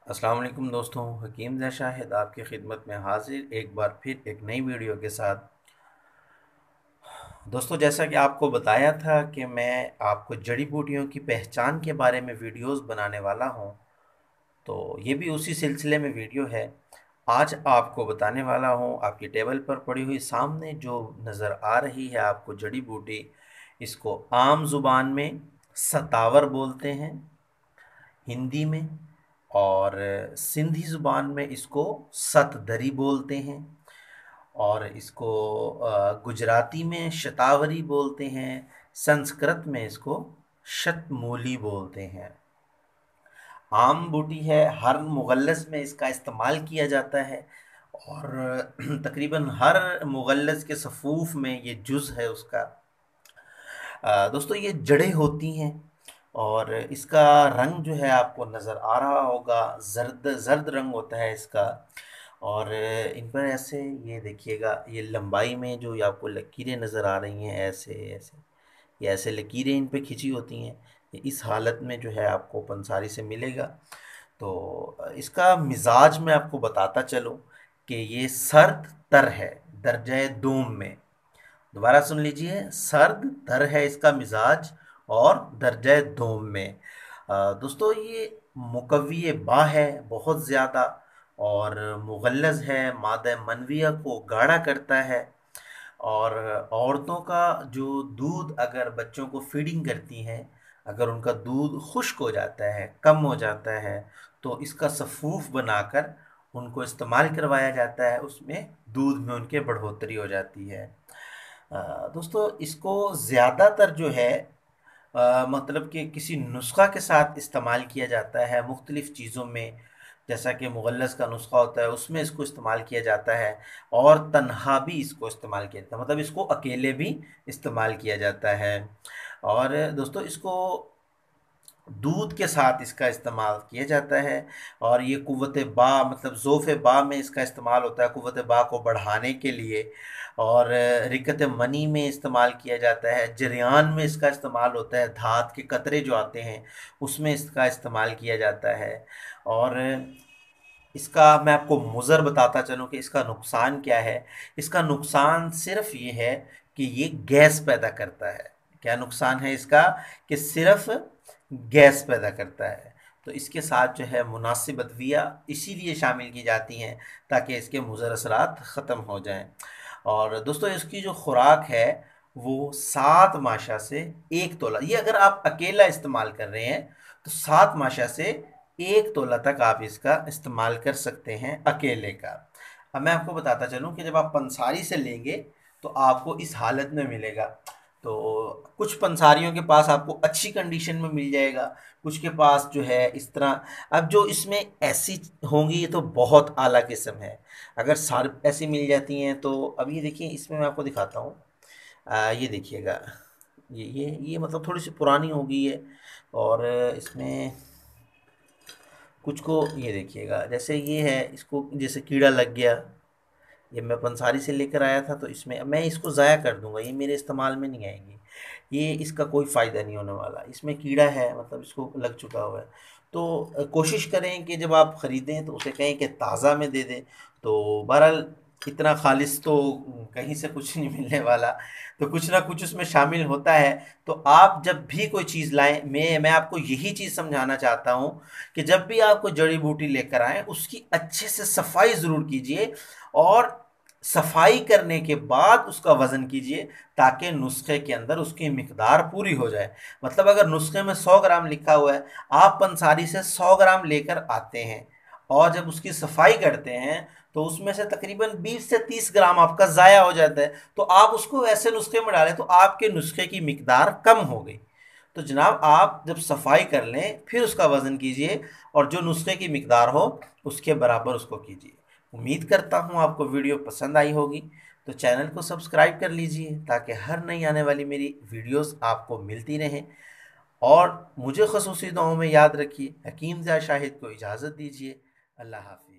अस्सलाम वालेकुम दोस्तों, हकीम ज़ै शाहिद आपकी खिदमत में हाजिर एक बार फिर एक नई वीडियो के साथ। दोस्तों, जैसा कि आपको बताया था कि मैं आपको जड़ी बूटियों की पहचान के बारे में वीडियोस बनाने वाला हूं, तो ये भी उसी सिलसिले में वीडियो है। आज आपको बताने वाला हूं, आपकी टेबल पर पड़ी हुई सामने जो नज़र आ रही है आपको जड़ी बूटी, इसको आम ज़ुबान में सतावर बोलते हैं हिंदी में, और सिंधी ज़ुबान में इसको सतदरी बोलते हैं, और इसको गुजराती में शतावरी बोलते हैं, संस्कृत में इसको शतमूली बोलते हैं। आम बूटी है, हर मुगल्लस में इसका इस्तेमाल किया जाता है, और तकरीबन हर मुगल्लस के सफ़ूफ में ये जुज़ है उसका। दोस्तों, ये जड़ें होती हैं और इसका रंग जो है आपको नज़र आ रहा होगा, जर्द जर्द रंग होता है इसका। और इन पर ऐसे ये देखिएगा, ये लंबाई में जो ये आपको लकीरें नज़र आ रही हैं, ऐसे ऐसे ये ऐसे लकीरें इन पे खिंची होती हैं। ये इस हालत में जो है आपको पंसारी से मिलेगा। तो इसका मिजाज मैं आपको बताता चलूँ कि ये सर्द तर है, दर्जे दूम में। दोबारा सुन लीजिए, सर्द तर है इसका मिजाज और दर्जे दोम में। दोस्तों, ये मुकव्वी बा है बहुत ज़्यादा, और मुगल्लज़ है, मादा मनविया को गाढ़ा करता है। और औरतों का जो दूध अगर बच्चों को फीडिंग करती हैं, अगर उनका दूध खुश्क हो जाता है, कम हो जाता है, तो इसका सफ़ूफ बनाकर उनको इस्तेमाल करवाया जाता है, उसमें दूध में उनके बढ़ोतरी हो जाती है। दोस्तों, इसको ज़्यादातर जो है मतलब कि किसी नुस्खा के साथ इस्तेमाल किया जाता है मुख्तलिफ़ चीज़ों में। जैसा कि मुगल्लस का नुस्खा होता है, उसमें इसको इस्तेमाल किया जाता है, और तन्हा भी इसको इस्तेमाल किया जाता है, मतलब इसको अकेले भी इस्तेमाल किया जाता है। और दोस्तों, इसको दूध के साथ इसका इस्तेमाल किया जाता है। और ये कुव्वत बा, मतलब ज़ोफ़ बा में इसका इस्तेमाल होता है कुव्वत बा को बढ़ाने के लिए। और रिकत मनी में इस्तेमाल किया जाता है, जरियान में इसका इस्तेमाल होता है, धात के कतरे जो आते हैं उसमें इसका इस्तेमाल किया जाता है। और इसका मैं आपको मुज़र बताता चलूँ कि इसका नुकसान क्या है। इसका नुकसान सिर्फ़ ये है कि ये गैस पैदा करता है। क्या नुकसान है इसका? कि सिर्फ़ गैस पैदा करता है। तो इसके साथ जो है मुनासिब अदविया इसीलिए शामिल की जाती हैं ताकि इसके मुज़र असरात ख़त्म हो जाएँ। और दोस्तों, इसकी जो खुराक है वो 7 माशा से 1 तोला, ये अगर आप अकेला इस्तेमाल कर रहे हैं तो 7 माशा से 1 तोला तक आप इसका इस्तेमाल कर सकते हैं अकेले का। अब मैं आपको बताता चलूँ कि जब आप पंसारी से लेंगे तो आपको इस हालत में मिलेगा। तो कुछ पंसारियों के पास आपको अच्छी कंडीशन में मिल जाएगा, कुछ के पास जो है इस तरह। अब जो इसमें ऐसी होंगी ये तो बहुत आला किस्म है। अगर सार ऐसी मिल जाती हैं तो अब ये देखिए, इसमें मैं आपको दिखाता हूँ। ये देखिएगा, ये मतलब थोड़ी सी पुरानी हो गई है, और इसमें कुछ को ये देखिएगा, जैसे ये है, इसको जैसे कीड़ा लग गया। ये मैं पंसारी से लेकर आया था, तो इसमें मैं इसको ज़ाया कर दूंगा, ये मेरे इस्तेमाल में नहीं आएंगी। ये इसका कोई फ़ायदा नहीं होने वाला, इसमें कीड़ा है, मतलब इसको लग चुका हुआ है। तो कोशिश करें कि जब आप ख़रीदें तो उसे कहें कि ताज़ा में दे दें। तो बहरहाल इतना खालिस तो कहीं से कुछ नहीं मिलने वाला, तो कुछ ना कुछ उसमें शामिल होता है। तो आप जब भी कोई चीज़ लाएं, मैं आपको यही चीज़ समझाना चाहता हूँ कि जब भी आप कोई जड़ी बूटी लेकर आएँ उसकी अच्छे से सफाई ज़रूर कीजिए, और सफाई करने के बाद उसका वज़न कीजिए ताकि नुस्खे के अंदर उसकी मिकदार पूरी हो जाए। मतलब अगर नुस्खे में 100 ग्राम लिखा हुआ है, आप पंसारी से 100 ग्राम लेकर आते हैं और जब उसकी सफाई करते हैं तो उसमें से तकरीबन 20 से 30 ग्राम आपका ज़ाया हो जाता है। तो आप उसको ऐसे नुस्खे में डालें तो आपके नुस्खे की मिकदार कम हो गई। तो जनाब, आप जब सफाई कर लें फिर उसका वज़न कीजिए, और जो नुस्खे की मिकदार हो उसके बराबर उसको कीजिए। उम्मीद करता हूँ आपको वीडियो पसंद आई होगी। तो चैनल को सब्सक्राइब कर लीजिए ताकि हर नई आने वाली मेरी वीडियोस आपको मिलती रहें। और मुझे ख़ुसूसी दुआओं में याद रखिए। हकीम ज़ा शाहिद को इजाज़त दीजिए। अल्लाह हाफ़िज़।